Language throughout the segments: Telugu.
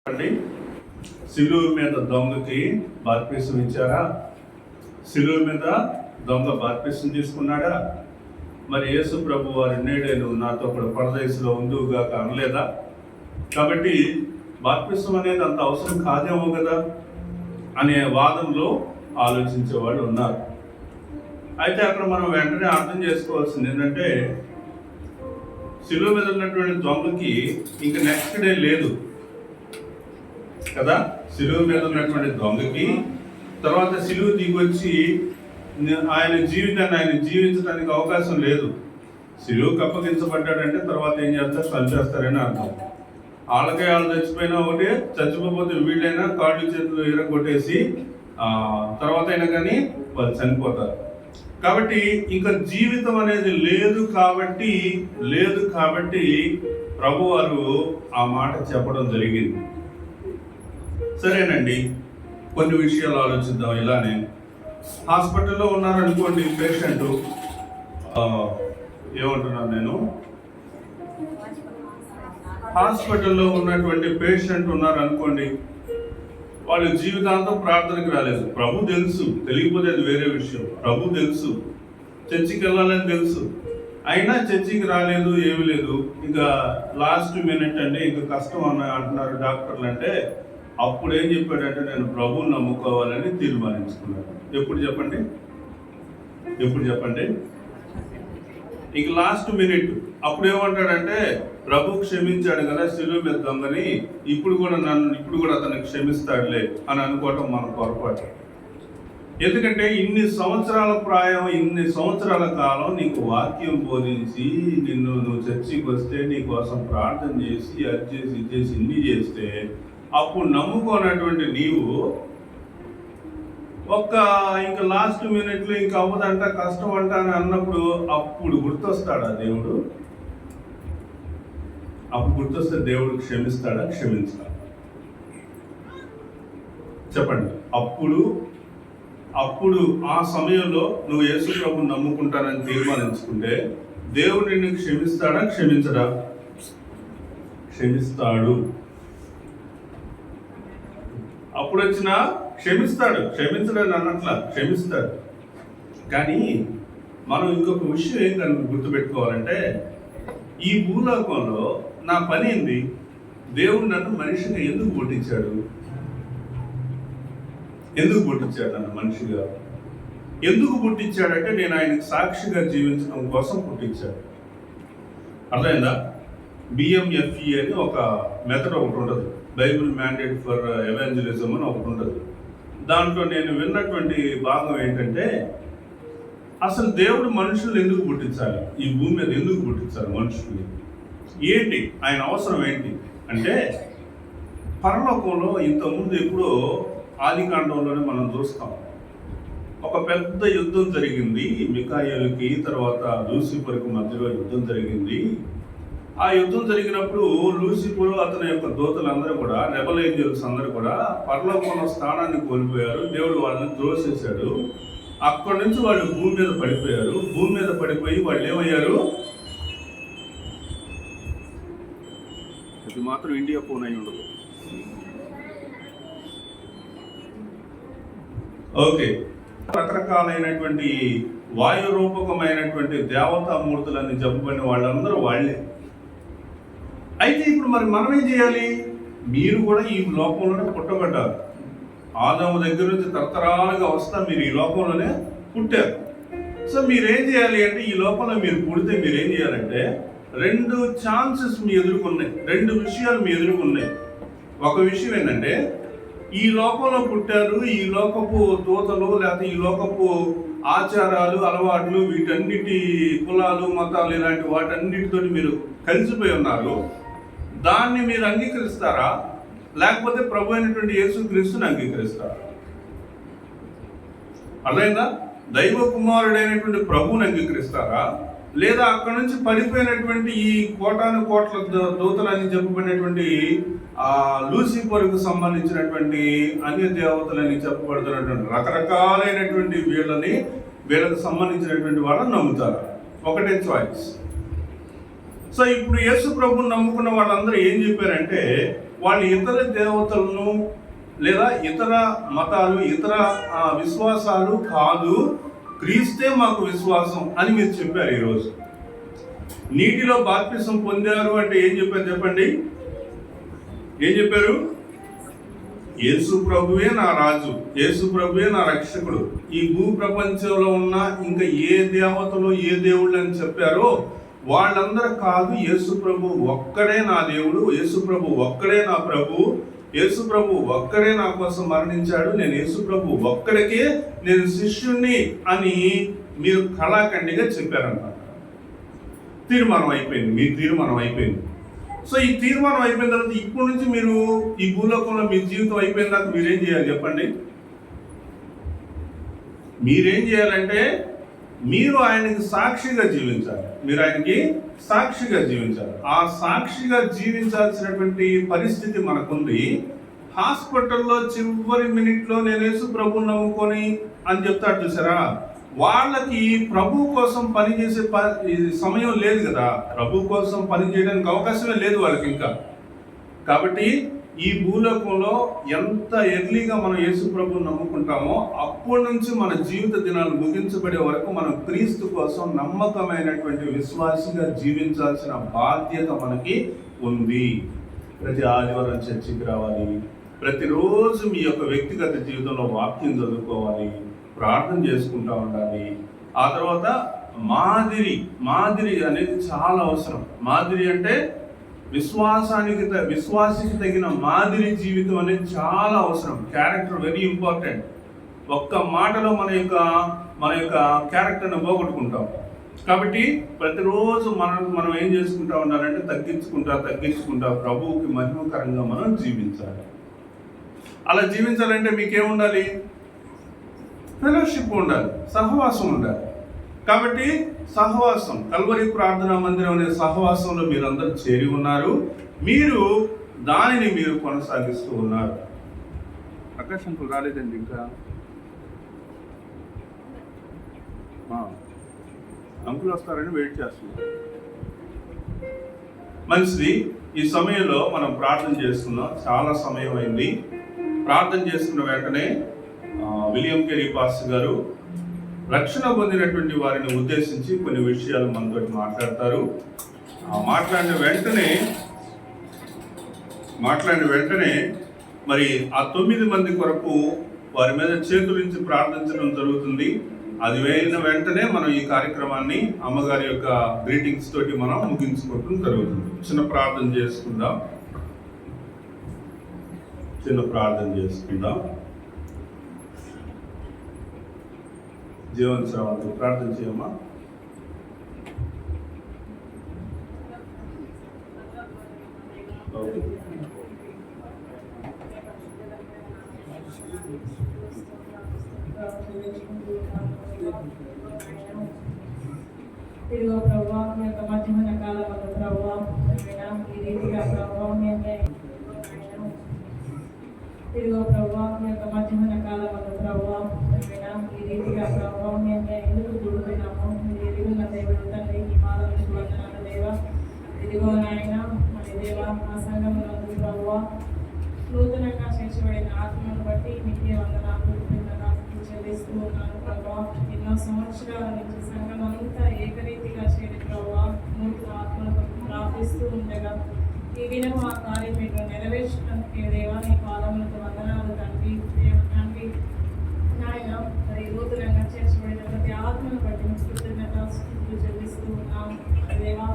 అండి, సిలువ మీద దొంగకి బాప్తిసం ఇచ్చారా? సిలువ మీద దొంగ బాప్తిసం తీసుకున్నాడా? మరి యేసు ప్రభు వారి నేడే నువ్వు నాతో కూడా పరదేశంలో ఉందువుగా అనలేదా? కాబట్టి బాప్తిసం అనేది అంత అవసరం కాదేమో కదా అనే వాదంలో ఆలోచించే వాళ్ళు ఉన్నారు. అయితే అక్కడ మనం వెంటనే అర్థం చేసుకోవాల్సింది ఏంటంటే, సిలువ మీద ఉన్నటువంటి దొంగకి ఇంక నెక్స్ట్ డే లేదు కదా. సిలువ మీద ఉన్నటువంటి దొంగకి తర్వాత సిలువ దిగొచ్చి ఆయన జీవితాన్ని ఆయన జీవించడానికి అవకాశం లేదు. సిలువకు అప్పగించబడ్డాడంటే తర్వాత ఏం చేస్తారు? చంపేస్తారని అర్థం. వాళ్ళకే వాళ్ళు చచ్చిపోయినా ఒకటి, చచ్చిపోతే వీళ్ళైనా కాళ్ళు చేతులు ఇరగొట్టేసి తర్వాత అయినా కానీ వాళ్ళు చనిపోతారు. కాబట్టి ఇంకా జీవితం అనేది లేదు కాబట్టి ప్రభువారు ఆ మాట చెప్పడం జరిగింది. సరేనండి, కొన్ని విషయాలు ఆలోచిద్దాం. ఇలానే హాస్పిటల్లో ఉన్నారనుకోండి పేషెంట్, ఏమంటున్నాను నేను, హాస్పిటల్లో ఉన్నటువంటి పేషెంట్ ఉన్నారనుకోండి, వాళ్ళు జీవితాంతం ప్రార్థనకు రాలేదు. ప్రభు తెలుసు, తెలియకపోతే అది వేరే విషయం. ప్రభు తెలుసు, చర్చికి వెళ్ళాలని తెలుసు, అయినా చర్చికి రాలేదు, ఏమి లేదు. ఇంకా లాస్ట్ మినిట్ అంటే ఇంకా కష్టం అంటున్నారు డాక్టర్లు. అంటే అప్పుడు ఏం చెప్పాడంటే, నేను ప్రభువుని నమ్ముకోవాలని తీర్మానించుకున్నాను. ఎప్పుడు చెప్పండి? ఇక లాస్ట్ మినిట్ అప్పుడు ఏమంటాడంటే, ప్రభు క్షమించాడు కదా సిలువ మీద దొంగని, ఇప్పుడు కూడా అతనికి క్షమిస్తాడులే అని అనుకోవటం మన పొరపాటు. ఎందుకంటే ఇన్ని సంవత్సరాల కాలం నీకు వాక్యం బోధించి నువ్వు చర్చికి వస్తే నీ కోసం ప్రార్థన చేసి అది చేసి ఇన్ని చేస్తే అప్పుడు నమ్ముకోనటువంటి నీవు ఇంకా లాస్ట్ మినిట్లో ఇంకా అవ్వదంట, కష్టం అంట అని అన్నప్పుడు అప్పుడు గుర్తొస్తాడా దేవుడు? అప్పుడు గుర్తొస్తే దేవుడు క్షమిస్తాడా? క్షమించాడా? చెప్పండి. అప్పుడు ఆ సమయంలో నువ్వు యేసు ప్రభువుని నమ్ముకుంటానని తీర్మానించుకుంటే దేవుడు నిన్ను క్షమిస్తాడా? క్షమించడా? క్షమిస్తాడు. అప్పుడు వచ్చినా క్షమిస్తాడు, క్షమించడని అన్నట్లా క్షమిస్తాడు. కానీ మనం ఇంకొక విషయం ఏం గుర్తుపెట్టుకోవాలంటే, ఈ భూలోకంలో నా పని ఏంది? దేవుడు నన్ను మనిషిగా ఎందుకు పుట్టించాడు నన్ను మనిషిగా? ఎందుకు పుట్టించాడంటే నేను ఆయనకు సాక్షిగా జీవించడం కోసం పుట్టించాడు. అర్థమైందా? BMFE అని ఒక మెథడ్ ఒకటి ఉంటుంది, బైబిల్ మ్యాండేట్ ఫర్ ఎవాంజలిజం అని ఒకటి ఉంటుంది. దాంట్లో నేను విన్నటువంటి భాగం ఏంటంటే, అసలు దేవుడు మనుషులు ఎందుకు పుట్టించాలి, ఈ భూమి మీద ఎందుకు పుట్టించాలి మనుషుల్ని, ఏంటి ఆయన అవసరం ఏంటి అంటే, పరలోకంలో ఇంతకుముందు ఎప్పుడో ఆదికాండంలోనే మనం చూస్తాం, ఒక పెద్ద యుద్ధం జరిగింది. మిఖాయేలుకి తర్వాత లూసిఫర్కి మధ్యలో యుద్ధం జరిగింది. ఆ యుద్ధం జరిగినప్పుడు లూసిఫర్ అతని యొక్క దూతలందరూ కూడా, రెబల్ ఏంజల్స్ అందరూ కూడా పరలోకంలో స్థానాన్ని కోల్పోయారు. దేవుడు వాళ్ళని ద్రోసేశాడు. అక్కడి నుంచి వాళ్ళు భూమి మీద పడిపోయారు. భూమి మీద పడిపోయి వాళ్ళు ఏమయ్యారు? ఇది మాత్రం ఇండియా ఫోన్ అయి ఉండదు. ఓకే, రకరకాలైనటువంటి వాయు రూపకమైనటువంటి దేవతామూర్తులని చెప్పబడిన వాళ్ళందరూ వాళ్ళే. అయితే ఇప్పుడు మరి మనం ఏం చేయాలి? మీరు కూడా ఈ లోకంలోనే పుట్టబడ్డారు. ఆదాము దగ్గర నుంచి తరతరాలుగా వస్తా మీరు ఈ లోకంలోనే పుట్టారు. సో మీరేం చేయాలి అంటే, ఈ లోకంలో మీరు పుడితే మీరేం చేయాలంటే, 2 ఛాన్సెస్ మీ ఎదుర్కొన్నాయి, 2 విషయాలు మీ ఎదుర్కొన్నాయి. ఒక విషయం ఏంటంటే, ఈ లోకంలో పుట్టారు, ఈ లోకపు దూతలు లేకపోతే ఈ లోకపు ఆచారాలు అలవాట్లు వీటన్నిటి కులాలు మతాలు ఇలాంటి వాటన్నిటితో మీరు కలిసిపోయి ఉన్నారు. దాన్ని మీరు అంగీకరిస్తారా, లేకపోతే ప్రభు అయినటువంటి యేసుక్రీస్తుని అంగీకరిస్తారా? అర్థమైందా? దైవ కుమారుడైనటువంటి ప్రభువుని అంగీకరిస్తారా, లేదా అక్కడ నుంచి పడిపోయినటువంటి ఈ కోటాను కోట్ల దూతలని చెప్పబడినటువంటి లూసిఫర్కు సంబంధించినటువంటి అన్య దేవతలని చెప్పబడుతున్నటువంటి రకరకాలైనటువంటి వీళ్ళకు సంబంధించినటువంటి వాళ్ళని నమ్ముతారా? ఒకటే చాయిస్. సో ఇప్పుడు యేసు ప్రభువుని నమ్ముకున్న వాళ్ళందరూ ఏం చెప్పారంటే, వాళ్ళు ఇతర దేవతలను లేదా ఇతర మతాలు, ఇతర విశ్వాసాలు కాదు, క్రీస్తే మాకు విశ్వాసం అని మీరు చెప్పారు. ఈరోజు నీటిలో బాప్తిసం పొందారు అంటే ఏం చెప్పారు చెప్పండి? ఏం చెప్పారు? యేసు ప్రభువే నా రాజు, యేసు ప్రభువే నా రక్షకుడు, ఈ భూ ప్రపంచంలో ఉన్న ఇంకా ఏ దేవతలు ఏ దేవుళ్ళు అని చెప్పారో వాళ్ళందరూ కాదు, యేసు ప్రభు ఒక్కడే నా దేవుడు, యేసు ప్రభు ఒక్కడే నా ప్రభు, యేసు ప్రభు ఒక్కడే నా కోసం మరణించాడు, నేను యేసు ప్రభు ఒక్కడికే నేను శిష్యుణ్ణి అని మీరు కళాఖండిగా చెప్పారన్నమాట. తీర్మానం అయిపోయింది, మీ తీర్మానం అయిపోయింది. సో ఈ తీర్మానం అయిపోయిన తర్వాత ఇప్పటి నుంచి మీరు ఈ భూలోకంలో మీ జీవితం అయిపోయిన దాకా మీరేం చేయాలి చెప్పండి? మీరేం చేయాలంటే మీరు ఆయనకి సాక్షిగా జీవించాలి. మీరు ఆయనకి సాక్షిగా జీవించాలి. ఆ సాక్షిగా జీవించాల్సినటువంటి పరిస్థితి మనకుంది. హాస్పిటల్లో చివరి మినిట్లో నేను యేసు ప్రభువుని నమ్ముకొని అని చెప్తాడు చూసారా, వాళ్ళకి ప్రభు కోసం పనిచేసే సమయం లేదు కదా, ప్రభు కోసం పని చేయడానికి అవకాశమే లేదు వాళ్ళకి ఇంకా. కాబట్టి ఈ భూలోకంలో ఎంత ఎర్లీగా మనం యేసు ప్రభువుని నమ్ముకుంటామో అప్పటి నుంచి మన జీవిత దినాలు ముగించబడే వరకు మనం క్రీస్తు కోసం నమ్మకమైనటువంటి విశ్వాసిగా జీవించాల్సిన బాధ్యత మనకి ఉంది. ప్రతి ఆదివారం చర్చికి రావాలి, ప్రతిరోజు మీ యొక్క వ్యక్తిగత జీవితంలో వాక్యం చదువుకోవాలి, ప్రార్థన చేసుకుంటూ ఉండాలి. ఆ తర్వాత మాదిరి అనేది చాలా అవసరం. మాదిరి అంటే విశ్వాసికి తగిన మాదిరి జీవితం అనేది చాలా అవసరం. Character very important. ఒక్క మాటలో మన యొక్క క్యారెక్టర్ని పోగొట్టుకుంటాం. కాబట్టి ప్రతిరోజు మనం ఏం చేసుకుంటా ఉండాలంటే తగ్గించుకుంటా ప్రభువుకి మహిమకరంగా మనం జీవించాలి. అలా జీవించాలంటే మీకేముండాలి? ఫెలోషిప్ ఉండాలి, సహవాసం ఉండాలి. కాబట్టి సహవాసం, కల్వరి ప్రార్థనా మందిరం అనే సహవాసంలో మీరందరూ చేరి ఉన్నారు. మీరు దానిని మీరు కొనసాగిస్తూ ఉన్నారు. ఆకాశంకు రాలేదండి ఇంకా. అంకులు వస్తారని వెయిట్ చేస్తున్నారు. మంచిది. ఈ సమయంలో మనం ప్రార్థన చేసుకున్నాం. చాలా సమయం అయింది. ప్రార్థన చేసుకున్న వెంటనే విలియం కెరీ పాస్టర్ గారు రక్షణ పొందినటువంటి వారిని ఉద్దేశించి కొన్ని విషయాలు మనతో మాట్లాడతారు. మాట్లాడిన వెంటనే మరి ఆ 9 మంది కొరకు వారి మీద చేతులించి ప్రార్థించడం జరుగుతుంది. అది అయిన వెంటనే మనం ఈ కార్యక్రమాన్ని అమ్మగారి యొక్క గ్రీటింగ్స్ తోటి మనం ముగించుకోవడం జరుగుతుంది. చిన్న ప్రార్థన చేసుకుందాం. జీవన్ శ్రావంతి ప్రార్థన చేయమ్మా. ఇదిగో ప్రభావ మీ యొక్క మధ్యమైన కాలంలో ప్రభావ ఈ రీతిగా ప్రభావం ఇదిగో ప్రభావ మీ యొక్క మధ్యమైన కాలంలో ప్రభావ ఈ రీతిగా ప్రభావం ఎందుకు కూడుకున్నాము? మీరు ఎదుగున్న దేవుడు తండ్రి, ఈ పాదం వందనాలు దేవ. ఇదిగో నాయన మరి దేవ, మా సంఘంలో ప్రభావ నూతనంగా చేర్చబడిన ఆత్మను బట్టి మీకే వందనాలు చెల్లిస్తూ ఉన్నాను ప్రభావ. ఎన్నో సంవత్సరాల నుంచి సంఘం అంతా ఏకరీతిగా చేరి ప్రభావ నూతన ఆత్మను ప్రార్థిస్తూ ఉండగా ఈ దినం ఆ కార్యం మీరు నెరవేర్చడానికి దేవా నీ పాదములతో వందనాలు తండ్రి. తండ్రి నాయన మరి నూతనంగా చేర్చబడిన ప్రతి ఆత్మను బట్టి కృతజ్ఞతలు చెల్లిస్తూ ఉన్నాము దేవా.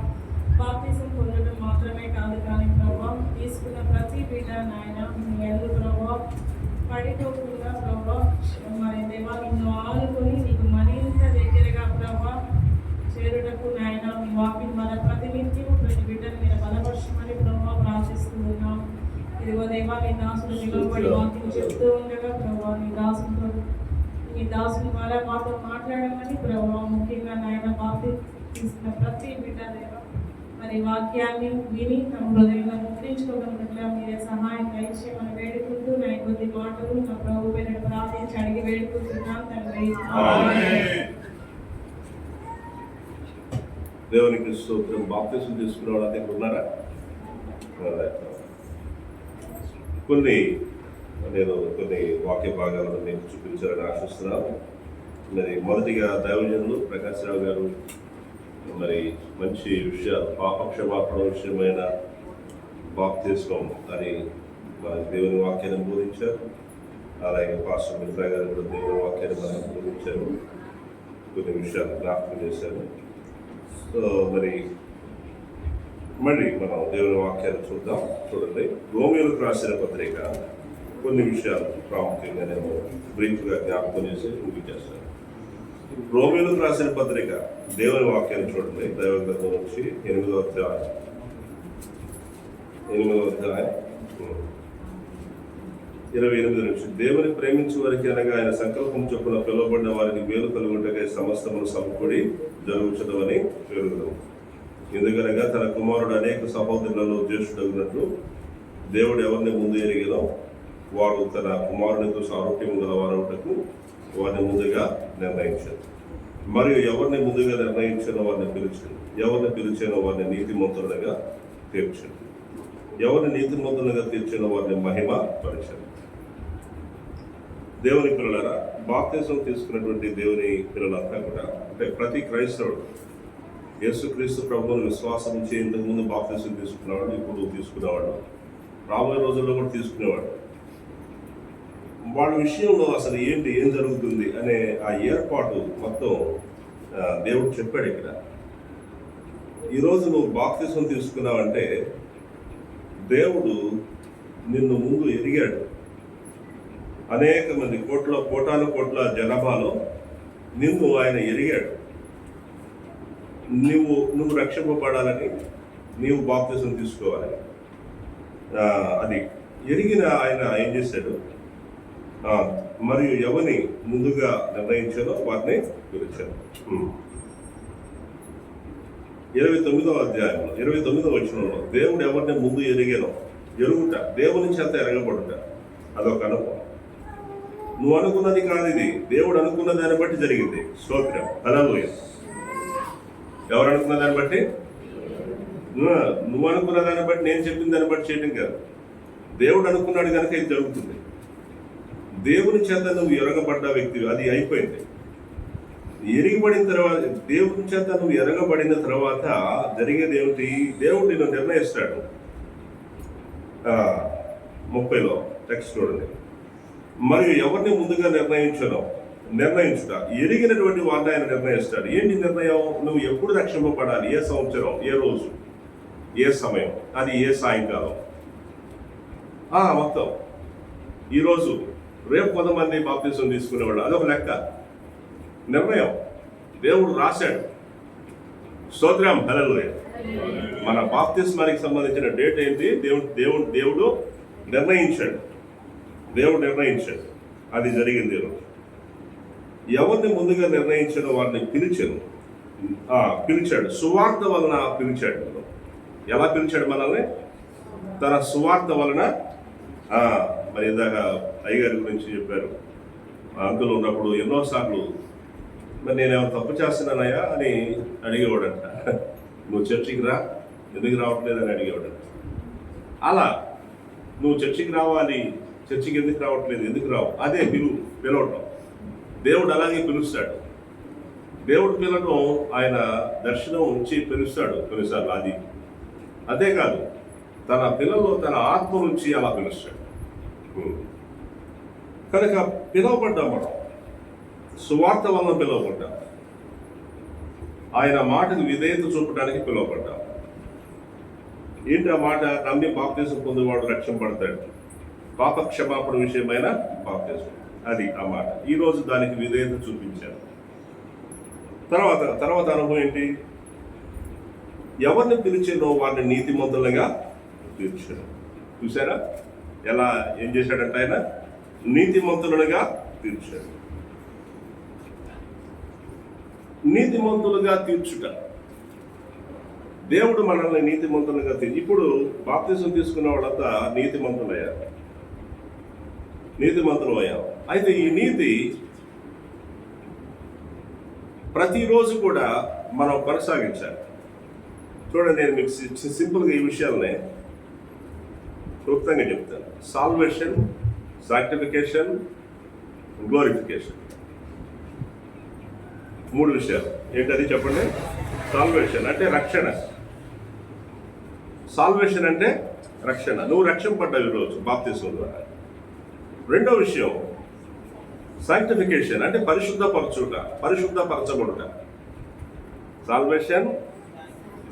బాప్తిజం పొందడం మాత్రమే కాదు కానీ ప్రభావ తీసుకున్న ప్రతి బిడ్డ నాయన మీ యందు ప్రభావ పడిపోకుండా ప్రభావ మరి దేవా నిన్ను ఆనుకొని నీకు మరింత దగ్గరగా ప్రభావ చేరుటకు నాయన మీ వాక్యం మన ప్రతినిత్యం ప్రతి బిడ్డను మీరు బలపరచమని ప్రభావ ప్రార్థిస్తూ ఉన్నాం. ఇదిగో దేవా నీ దాసులు నిలబడి వాక్యం చెప్తూ ఉండగా ప్రభావ నీ దాసుని ద్వారా మాతో మాట్లాడమని ప్రభావ ముఖ్యంగా నాయన బాప్తి తీసుకున్న ప్రతి బిడ్డ దేవా మరి వాక్యాన్ని విని తమ హృదయంలో ముద్రించుకోగలిగినట్లా మీరే సహాయం దయచేయమని వేడుకుంటూ నా కొద్ది మాటలు నా ప్రభు పేరు ప్రార్థించి అడిగి వేడుకుంటున్నాను తండ్రి. దేవునికి స్తోత్రం. బాప్తిసం తీసుకున్న వాళ్ళ దగ్గర ఉన్నారా? నేను కొన్ని వాక్య భాగాలను మీకు చూపించాలని ఆశిస్తున్నాను. మరి మొదటిగా దైవజనులు ప్రకాశ్ రావు గారు మరి మంచి విషయాలు, పాపక్షమాపణ విషయమైన బాప్తిస్మం అని మన దేవుని వాక్యాన్ని బోధించారు. అలాగే పాస్టర్ మిత్రా గారు కూడా దేవుని వాక్యాన్ని మనకు బోధించారు, కొన్ని విషయాలు జ్ఞాపకం చేశారు. సో మళ్ళీ మనం దేవుని వాక్యాన్ని చూద్దాం. చూడండి, రోమియోలకు రాసిన పత్రిక కొన్ని విషయాలు ప్రాముఖ్యంగా నేను బ్రీఫ్గా జ్ఞాపకం చేసి ముగించేస్తాను. రోమియోలకు రాసిన పత్రిక దేవుని వాక్యాన్ని చూడండి. దైవ గ్రంథం నుంచి 8వ అధ్యాయం 28 నుంచి, దేవుని ప్రేమించే వారికి అనగా ఆయన సంకల్పం చొప్పున పిలువబడిన వారికి మేలు కలుగుటకై సమస్తమును సమకూడి జరుగుతుందని ఎరుగుదాం. ఎందుకనగా తన కుమారుడు అనేక సహోదరులలో జ్యేష్ఠుడగినట్లు దేవుడు ఎవరిని ముందు ఎరిగినో వాడు తన కుమారునితో సారూప్యం గలవారవుటకు వారిని ముందుగా నిర్ణయించారు. మరియు ఎవరిని ముందుగా నిర్ణయించానో వారిని పిలిచాను, ఎవరిని పిలిచానో వారిని నీతిమంతులుగా తీర్చాను, ఎవరిని నీతిమంతులుగా తీర్చానో వారిని మహిమ పరిచాను. దేవుని పిల్లలారా, బాప్తిజం తీసుకున్నటువంటి దేవుని పిల్లలంతా కూడా, అంటే ప్రతి క్రైస్తవుడు యేసుక్రీస్తు ప్రభువును విశ్వాసం నుంచి ఇంతకుముందు బాప్తిజం తీసుకునేవాడు, ఇప్పుడు తీసుకునేవాడు, రాబోయే రోజుల్లో కూడా తీసుకునేవాడు. వాళ్ళ విషయంలో అసలు ఏం జరుగుతుంది అనే ఆ ఏర్పాటు మొత్తం దేవుడు చెప్పాడు. ఇక్కడ ఈరోజు నువ్వు బాప్తిజం తీసుకున్నావంటే దేవుడు నిన్ను ముందు ఎరిగాడు. అనేక మంది కోటాను కోట్ల జనాభాలో నిన్ను ఆయన ఎరిగాడు. నువ్వు రక్షింపబడాలని, నీవు బాప్తిజం తీసుకోవాలని అది ఎరిగిన ఆయన ఏం చేశాడు, మరియు ఎవరిని ముందుగా నిర్ణయించారో వారిని పిలిచారు. 29వ అధ్యాయంలో 29వ వచనంలో దేవుడు ఎవరిని ముందు ఎరుగేనో, ఎరుగుట దేవుని చేత ఎరగబడుట అదొక అనుభవం. నువ్వు అనుకున్నది కాదు ఇది, దేవుడు అనుకున్న దాన్ని బట్టి జరిగింది. స్తోత్రం, హల్లెలూయా. ఎవరు అనుకున్న దాన్ని బట్టి, నువ్వు అనుకున్న దాన్ని బట్టి, నేను చెప్పిన దాన్ని బట్టి చేయడం కాదు. దేవుడు అనుకున్నాడు కనుక ఇది జరుగుతుంది. దేవుని చేత నువ్వు ఎరగబడ్డ వ్యక్తి, అది అయిపోయింది. ఎరిగబడిన తర్వాత, దేవుని చేత నువ్వు ఎరగబడిన తర్వాత జరిగేది ఏమిటి? దేవుడు నిన్ను నిర్ణయిస్తాడు. 30లో టెక్స్ట్ చూడండి. మరియు ఎవరిని ముందుగా నిర్ణయించుట ఎరిగినటువంటి వారిని ఆయన నిర్ణయిస్తాడు. ఏంటి నిర్ణయం? నువ్వు ఎప్పుడు రక్షింపబడాలి, ఏ సంవత్సరం, ఏ రోజు, ఏ సమయం, అది ఏ సాయంకాలం, మొత్తం ఈరోజు, రేపు 10 మంది బాప్తిజం తీసుకునేవాడు, అదొక లెక్క, నిర్ణయం దేవుడు రాశాడు. స్తోత్రం, హల్లెలూయా. మన బాప్తిస్మానికి సంబంధించిన డేట్ ఏంటి? దేవుడు నిర్ణయించాడు. అది జరిగింది. ఈరోజు ఎవరిని ముందుగా నిర్ణయించాడో వారిని పిలిచాడు. సువార్త వలన పిలిచాడు. ఎలా పిలిచాడు మనల్ని? తన సువార్త వలన. మరి ఇందాక అయ్యగారి గురించి చెప్పారు. అంకులు ఉన్నప్పుడు ఎన్నోసార్లు మరి నేనేమైనా తప్పు చేస్తున్నానయ్యా అని అడిగేవాడంట. నువ్వు చర్చికి రా, ఎందుకు రావట్లేదని అడిగేవాడంట. అలా నువ్వు చర్చికి రావాలి, చర్చికి ఎందుకు రావట్లేదు, ఎందుకు రావు, అదే పిలవటం. దేవుడు అలాగే పిలుస్తాడు. దేవుడు పిలవటం, ఆయన దర్శనం ఉంచి పిలుస్తాడు కొన్నిసార్లు. అదే కాదు, తన పిల్లలు తన ఆత్మ నుంచి అలా పిలుస్తాడు. కనుక పిలువబడ్డాం మనం, సువార్త వలన పిలువబడ్డాం, ఆయన మాటకు విధేయత చూపడానికి పిలువబడ్డాం. ఏంటి ఆ మాట? నమ్మి బాప్తిజం పొందేవాడు రక్షింపబడతాడు, పాప క్షమాపణ విషయమైన బాప్తిజం, అది ఆ మాట. ఈరోజు దానికి విధేయత చూపించారు. తర్వాత అనుభవం ఏంటి? ఎవరిని పిలిచానో వారిని నీతిమంతులుగా తీర్చాడు. చూసారా ఎలా ఏం చేశాడంటే ఆయన? నీతిమంతులుగా తీర్చాడు. నీతిమంతులుగా తీర్చుట, దేవుడు మనల్ని నీతిమంతులుగా ఇప్పుడు బాప్తిజం తీసుకున్న వాళ్ళంతా నీతిమంతులు అయ్యాం. అయితే ఈ నీతి ప్రతిరోజు కూడా మనం కొనసాగించాలి. చూడండి, నేను మీకు సింపుల్గా ఈ విషయాలనే క్లుప్తంగా చెప్తాను. Salvation, sanctification, glorification. 3 విషయాలు. ఏంటది చెప్పండి? సాల్వేషన్ అంటే రక్షణ. సాల్వేషన్ అంటే రక్షణ. నువ్వు రక్షింపడ్డావు ఈరోజు బాప్తిస్మం ద్వారా. రెండో విషయం సాంక్టిఫికేషన్ అంటే పరిశుద్ధపరచబడుట. Salvation,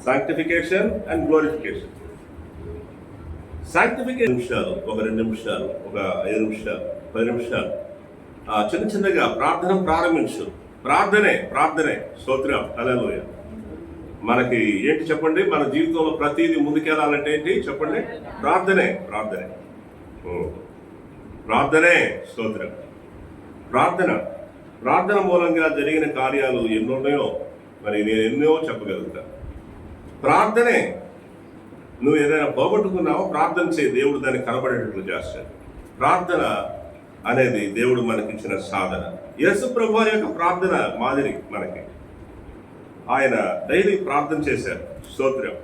sanctification and glorification. Sanctification నిమిషాలు, ఒక 2 నిమిషాలు, ఒక 5 నిమిషాలు, 10 నిమిషాలు చిన్నగా ప్రార్థన ప్రారంభించు. ప్రార్థనే స్తోత్రం, హల్లెలూయా. మనకి ఏంటి చెప్పండి? మన జీవితంలో ప్రతిదీ ముందుకెళ్ళాలంటే ఏంటి చెప్పండి? ప్రార్థనే స్తోత్రం. ప్రార్థన మూలంగా జరిగిన కార్యాలు ఎన్నున్నాయో మరి నేను ఎన్నో చెప్పగలుగుతా. ప్రార్థనే. నువ్వు ఏదైనా పోగొట్టుకున్నావో ప్రార్థన చేయి, దేవుడు దాన్ని కనబడేటట్లు చేస్తాడు. ప్రార్థన అనేది దేవుడు మనకిచ్చిన సాధన. యేసు ప్రభువారి యొక్క ప్రార్థన మాదిరి మనకి. ఆయన డైలీ ప్రార్థన చేశారు. స్తోత్రం.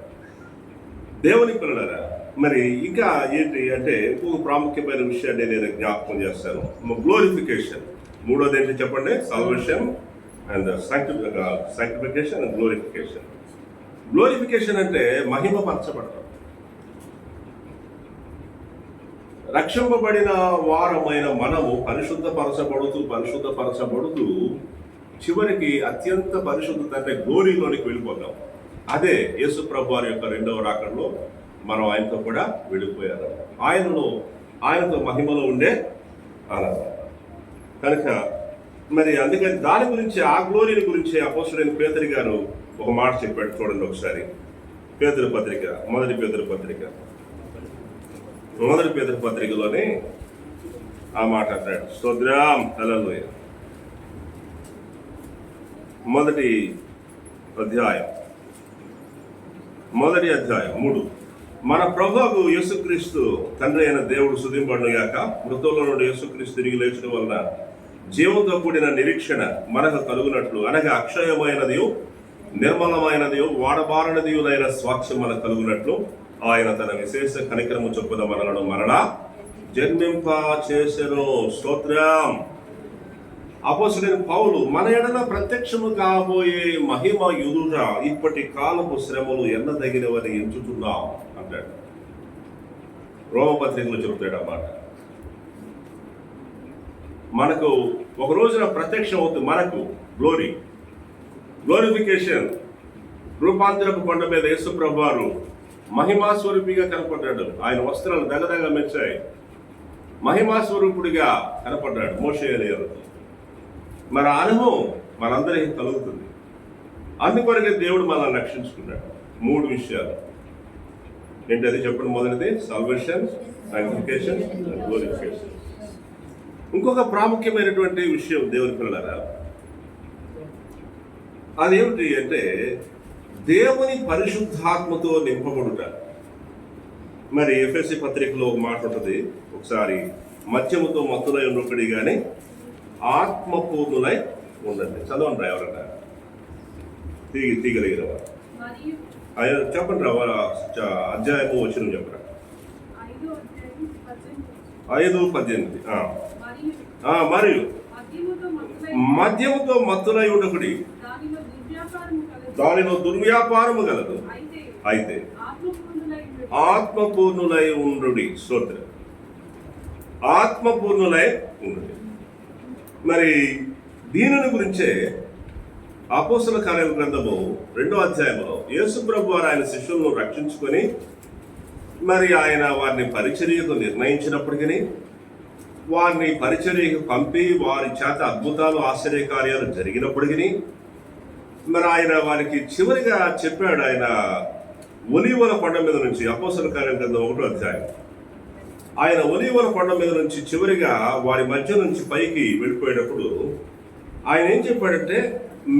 దేవుని పిల్లలారా, మరి ఇంకా ఏంటి అంటే ఇంకొక ప్రాముఖ్యమైన విషయాన్ని నేను జ్ఞాపకం చేస్తాను. గ్లోరిఫికేషన్. మూడోది ఏంటి చెప్పండి? Salvation and sanctification and glorification. Glorification అంటే మహిమపరచబడటం. రక్షింపబడిన వారమైన మనము పరిశుద్ధపరచబడుతూ చివరికి అత్యంత పరిశుద్ధత అంటే గ్లోరీలోనికి వెళ్ళిపోతాం. అదే యేసు ప్రభు వారి యొక్క 2వ రాకడలో మనం ఆయనతో కూడా వెళ్ళిపోయారు. ఆయనతో మహిమలో ఉండే ఆనందం కనుక మరి అందుకని దాని గురించి, ఆ గ్లోరీని గురించి అపోస్తలుడైన పేతురు గారు ఒక మాట చెప్పాడు. చూడండి ఒకసారి. పేతురు పత్రిక, మొదటి పేతురు పత్రికలోనే ఆ మాట అంటాడు. స్తోత్రం, హల్లెలూయా. మొదటి అధ్యాయం 3. మన ప్రభువు యేసుక్రీస్తు తండ్రి అయిన దేవుడు స్తుతింపబడును గాక. మృతుల్లో నుండి యేసుక్రీస్తు తిరిగి లేచడం వలన జీవంతో కూడిన నిరీక్షణ మనకు కలుగునట్లు, అనగా అక్షయమైనది, నిర్మలమైనది, వాడబారనిదియునైన స్వాక్షం మనకు కలుగునట్లు ఆయన తన విశేష కనికరము చొప్పున మనలను మరలా జన్మింప చేసెను. స్తోత్రం. అపోస్తలుడైన పౌలు మన ఎడల ప్రత్యక్షము కాబోయే మహిమ ఎదుట ఇప్పటి కాలపు శ్రమలు ఎన్నదగినవని ఎంచుతున్నాం అంటాడు. రోమపత్రికలో చెబుతాడు అన్నమాట. మనకు ఒక రోజున ప్రత్యక్షం అవుతుంది. మనకు గ్లోరిఫికేషన్. రూపాంతరపు కొండ మీద యేసు ప్రభువారు మహిమాస్వరూపిగా కనపడ్డాడు. ఆయన వస్త్రాలు దగదగ మెచ్చాయి. మహిమాస్వరూపుడిగా కనపడ్డాడు మోషే ఎలీయాలతో. మరి ఆ అనుభవం మనందరికీ కలుగుతుంది. అందుకొరకే దేవుడు మనల్ని రక్షించుకున్నాడు. 3 విషయాలు ఏంటది చెప్పండి? మొదటిది సాల్వేషన్, సాంక్టిఫికేషన్, గ్లోరిఫికేషన్. ఇంకొక ప్రాముఖ్యమైనటువంటి విషయం దేవుని పిల్లలారా, అదేమిటి అంటే దేవుని పరిశుద్ధాత్మతో నింపబడుట. మరి ఎఫెసీ పత్రికలో ఒక మాట ఉంటుంది. ఒకసారి మద్యముతో మత్తులై ఉండొకటి కానీ ఆత్మపూర్ణులై ఉండండి. చదవండి ఎవరన్నా తీగలిగిన వారు. చెప్పండి రా, అధ్యాయము వచ్చిన చెప్పరా. 5:18. మరియు మద్యముతో మత్తులై ఉండకుడి, దానిలో దుర్వ్యాపారము గలదు. అయితే ఆత్మపూర్ణులై ఉండుడి. స్తోత్రం. ఆత్మపూర్ణులై ఉండుడి. మరి దీనిని గురించే అపోస్తల కార్యాల గ్రంథము 2వ అధ్యాయంలో యేసు ప్రభు వారు ఆయన శిష్యులను రక్షించుకొని మరి ఆయన వారిని పరిచర్యకు నిర్ణయించినప్పటికీ, వారిని పరిచర్యకు పంపి వారి చేత అద్భుతాలు, ఆశ్చర్యకార్యాలు జరిగినప్పటికీ, మరి ఆయన వారికి చివరిగా చెప్పాడు. ఆయన ఒలీవల కొండ మీద నుంచి, అపోస్తల కార్యాల గ్రంథం 1వ అధ్యాయం, ఆయన ఒలీవల కొండ మీద నుంచి చివరిగా వారి మధ్య నుంచి పైకి వెళ్ళిపోయేటప్పుడు ఆయన ఏం చెప్పాడంటే,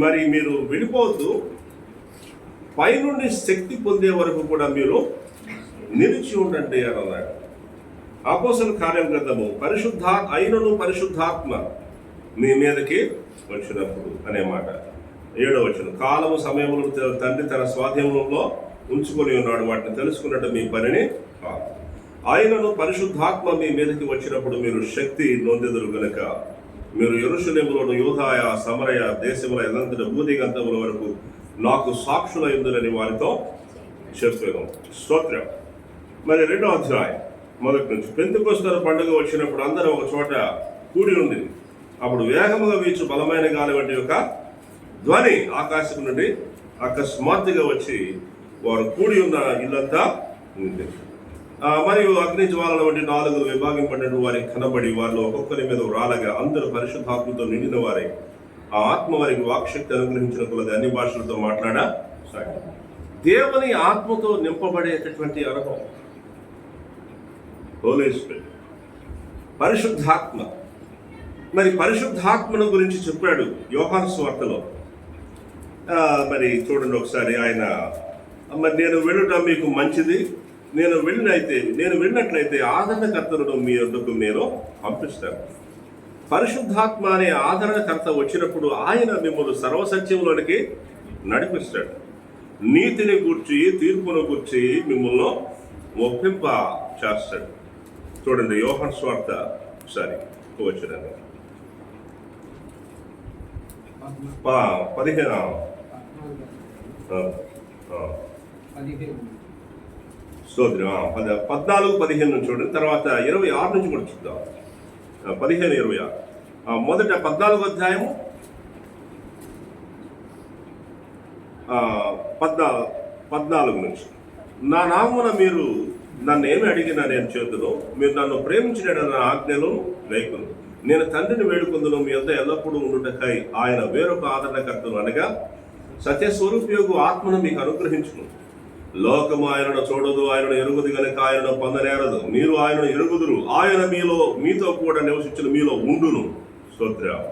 మరి మీరు వెళ్ళిపోవద్దు, పైనుండి శక్తి పొందే వరకు కూడా మీరు నిలిచి ఉండండి అని అన్నాడు. అపోస్తల కార్యాల గ్రంథము పరిశుద్ధాత్మ మీ మీదకి వచ్చినప్పుడు అనే మాట. 7వ వచనం, కాలము సమయమును తండ్రి తన స్వాధీనంలో ఉంచుకొని ఉన్నాడు, వాటిని తెలుసుకున్నట్టు మీ పనిని కాదు. ఆయనను పరిశుద్ధాత్మ మీ మీదకి వచ్చినప్పుడు మీరు శక్తి నొందెదరు గనుక మీరు యెరూషలేములోను యూదాయ సమరయ దేశముల ఎల్లంతట భూదిగంతముల వరకు నాకు సాక్షులైందురని వారితో చెప్పాను. స్తోత్రం. మరి 2వ అధ్యాయం మొదటి నుంచి. పెంతెకొస్తు పండుగ వచ్చినప్పుడు అందరూ ఒక చోట కూడి ఉంది. అప్పుడు వేగముగా వీచు బలమైన గాలి వంటి ఒక ధ్వని ఆకాశం నుండి అకస్మాత్తుగా వచ్చి వారు కూడి ఉన్న ఇల్లంతా ఉంది. మరియు అగ్ని జ్వాలల వంటి 4 విభాగింపడిన వారికి కనబడి వారిలో ఒక్కొక్కరి మీద రాలగా అందరూ పరిశుద్ధాత్మతో నిండిన వారే ఆ ఆత్మ వారికి వాక్శక్తి అనుగ్రహించిన కొలది అన్ని భాషలతో మాట్లాడసాగారు. దేవుని ఆత్మతో నింపబడేటటువంటి అనుభవం హోలీ స్పిరిట్, పరిశుద్ధాత్మ. మరి పరిశుద్ధాత్మను గురించి చెప్పాడు యోహాను సువార్తలో. మరి చూడండి ఒకసారి ఆయన, మరి నేను వెళ్ళుట మీకు మంచిది, నేను వెళ్ళినట్లయితే ఆదరణకర్తను మీ వద్దకు నేను పంపిస్తాను. పరిశుద్ధాత్మ అనే ఆదరణకర్త వచ్చినప్పుడు ఆయన మిమ్మల్ని సర్వసత్యంలోనికి నడిపిస్తాడు. నీతిని గూర్చి తీర్పును గూర్చి మిమ్మల్ని ఒప్పింప చేస్తాడు. చూడండి యోహాను సువార్త ఒకసారి వచ్చినాను 15 స్తోత్రం. 14-15 నుంచి చూడండి. తర్వాత 26 నుంచి కూడా చూద్దాం. 15-26. మొదట 14వ అధ్యాయము 14 నుంచి. నా నామమున మీరు నన్ను ఏమి అడిగినా నేను చేతును, మీరు నన్ను ప్రేమించిన నా ఆజ్ఞలు లేకును. నేను తండ్రిని వేడుకుందును, మీ వద్ద ఎల్లప్పుడూ ఉండుటకై ఆయన వేరొక ఆదరణకర్తను అనగా సత్యస్వరూపియోగు ఆత్మను మీకు అనుగ్రహించును. లోకము ఆయనను చూడదు, ఆయనను ఎరుగుదు గనుక ఆయనను పొందనేరదు. మీరు ఆయనను ఎరుగుదురు, ఆయన మీతో కూడా నివసించిన మీలో ఉండును. స్తోత్రం.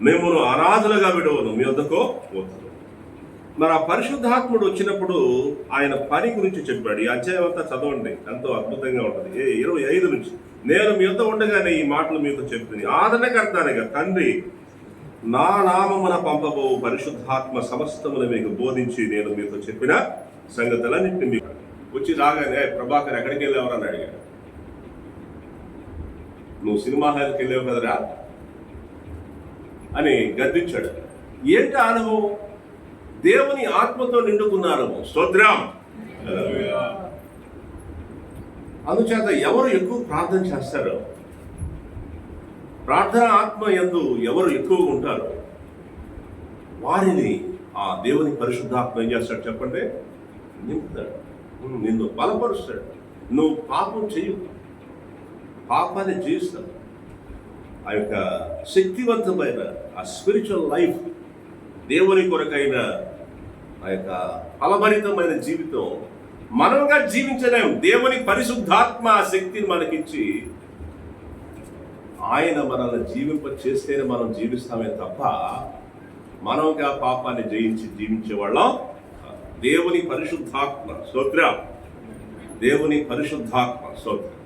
మిమ్మల్ని అనాథలుగా విడవను, మీ వద్దకు వద్దు. మరి ఆ పరిశుద్ధాత్ముడు వచ్చినప్పుడు ఆయన పని గురించి చెప్పాడు. ఈ అధ్యాయం అంతా చదవండి, ఎంతో అద్భుతంగా ఉంటుంది. 25 నుంచి. నేను మీ వద్ద ఉండగానే ఈ మాటలు మీతో చెప్తుంది. ఆదరణకర్తనగా తండ్రి నా నామమున పంపబో పరిశుద్ధాత్మ సమస్తమును మీకు బోధించి నేను మీతో చెప్పిన సంగతులన్నింటినీ మీకు వచ్చి రాగానే ప్రభాకర్ ఎక్కడికి వెళ్ళేవారని అడిగాడు. నువ్వు సినిమా హాల్కి వెళ్ళావు కదరా అని గద్దించాడు. ఏంటి అనుభవం? దేవుని ఆత్మతో నిండుకున్నారు. స్తోత్రం. అందుచేత ఎవరు ఎక్కువ ప్రార్థన చేస్తారో, ప్రార్థన ఆత్మ యందు ఎవరు ఎక్కువగా ఉంటారో వారిని ఆ దేవుని పరిశుద్ధాత్మ ఏం చేస్తాడు చెప్పండి? నింపుతాడు, నిన్ను బలపరుస్తాడు. నువ్వు పాపం చెయ్యు, పాపాన్ని జీవిస్తావు. ఆ యొక్క శక్తివంతమైన ఆ స్పిరిచువల్ లైఫ్, దేవుని కొరకైన ఆ యొక్క ఫలభరితమైన జీవితం మనముగా జీవించలేము. దేవుని పరిశుద్ధాత్మ ఆ శక్తిని మనకిచ్చి ఆయన మనల్ని జీవింప చేస్తేనే మనం జీవిస్తామే తప్ప మనముగా పాపాన్ని జయించి జీవించేవాళ్ళం. దేవుని పరిశుద్ధాత్మ స్తోత్రం. దేవుని పరిశుద్ధాత్మ స్తోత్రం.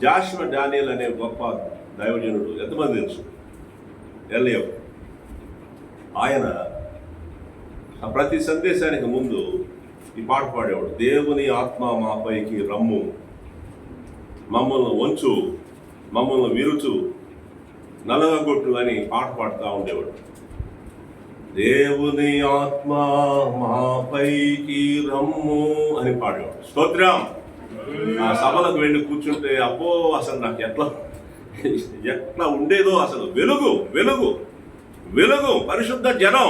జాషువా డానియల్ అనే గొప్ప దైవజనుడు ఎంతమంది తెలుసు? ఎల్ఏవ్. ఆయన ప్రతి సందేశానికి ముందు ఈ పాట పాడేవాడు. దేవుని ఆత్మ మాపైకి రమ్ము, మమ్మల్ని వంచు, మమ్మల్ని విరుచు, నలగొట్టు అని పాట పాడుతూ ఉండేవాడు. దేవుని ఆత్మ మాపైకి రమ్ము అని పాడేవాడు. స్తోత్రం. ఆ సభలకు వెళ్ళి కూర్చుంటే అబ్బో అసలు నాకు ఎట్లా ఉండేదో అసలు. వెలుగు వెలుగు వెలుగు, పరిశుద్ధ జనం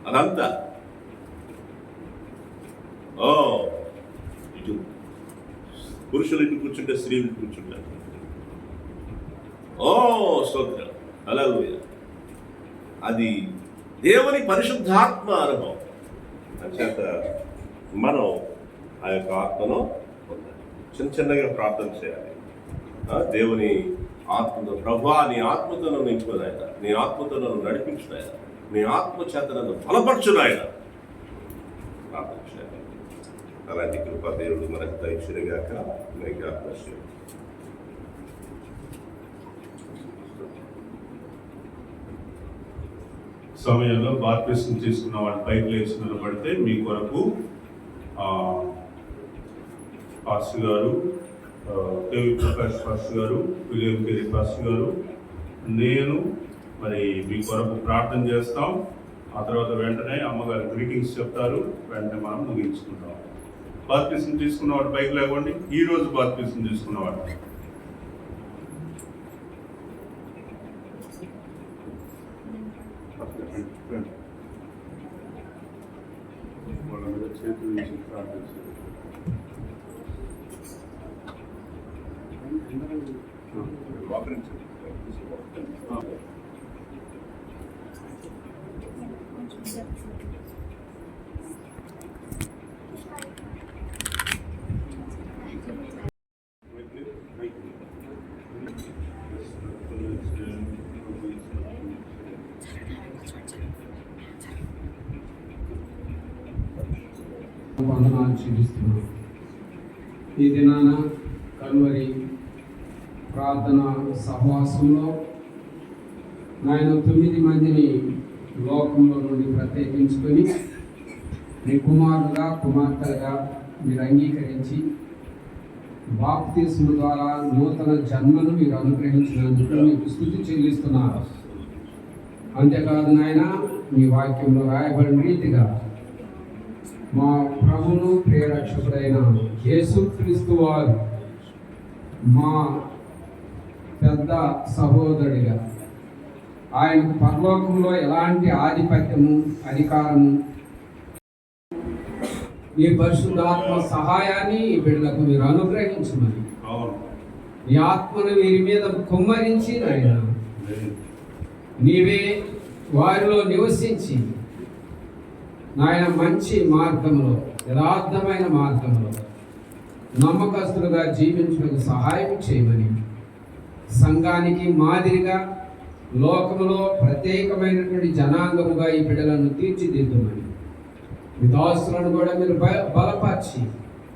అదంతా. ఇటు పురుషులు ఇటు కూర్చుంటే స్త్రీలు ఇటు కూర్చుంటారు. స్తోత్రం. హల్లెలూయా. అది దేవుని పరిశుద్ధాత్మ అనుభవం. అంచేత మనం ఆ యొక్క ఆత్మను చిన్నగా ప్రార్థన చేయాలి. దేవుని ఆత్మతో, ప్రభువా నీ ఆత్మతో నన్ను నింపునాయన, నీ ఆత్మతో నన్ను నడిపించునాయన, నీ ఆత్మ చేత నన్ను బలపరచునాయన ప్రార్థన చేయాలి. అలాంటి కృపా దేవుడు మనకు దయచేయగాక. సమయంలో బాప్టిజం తీసుకున్న వాళ్ళు పైకి లేచి నిలబడితే మీ కొరకు పాస్టర్ గారు కేవి ప్రకాష్ పాస్టర్ గారు, విలియం కేరి పాస్టర్ గారు, నేను మరి మీ కొరకు ప్రార్థన చేస్తాం. ఆ తర్వాత వెంటనే అమ్మగారు గ్రీటింగ్స్ చెప్తారు. వెంటనే మనం ముగించుకుంటాం. బాప్టిజం తీసుకున్నవాడు పైకి లేవండి. ఈరోజు బాప్టిజం తీసుకున్నవాడు వాళ్ళ మీద చేతులు వేసి ప్రార్థించారు. వందనాలు చెల్లిస్తున్నాను. ఈ దినాన కల్వరి ప్రార్థన సహవాసంలో ఆయన 9 మందిని లోకంలో నుండి ప్రత్యేకించుకొని మీ కుమారులుగా కుమార్తెలుగా మీరు అంగీకరించి బాప్తిస్మ ద్వారా నూతన జన్మను మీరు అనుగ్రహించినందుకు మీకు స్తుతి చెల్లిస్తున్నారు. అంతేకాదు నాయన, మీ వాక్యంలో రాయబడిన రీతిగా మా ప్రభువును ప్రియరక్షకుడైన యేసుక్రీస్తు వారు మా పెద్ద సహోదరుడిగా ఆయనకు పరలోకంలో ఎలాంటి ఆధిపత్యము అధికారము మీ పరిశుద్ధాత్మ సహాయాన్ని ఈ బిడ్డలకు మీరు అనుగ్రహించమని ఈ ఆత్మను వీరి మీద కుమ్మరించి నాయన నీవే వారిలో నివసించి నాయన మంచి మార్గంలో, యథార్థమైన మార్గంలో నమ్మకస్తులుగా జీవించడానికి సహాయం చేయమని, సంఘానికి మాదిరిగా లోకములో ప్రత్యేకమైనటువంటి జనాంగముగా ఈ బిడ్డలను తీర్చిదిద్దమని, మీ దాసులను కూడా మీరు బలపరిచి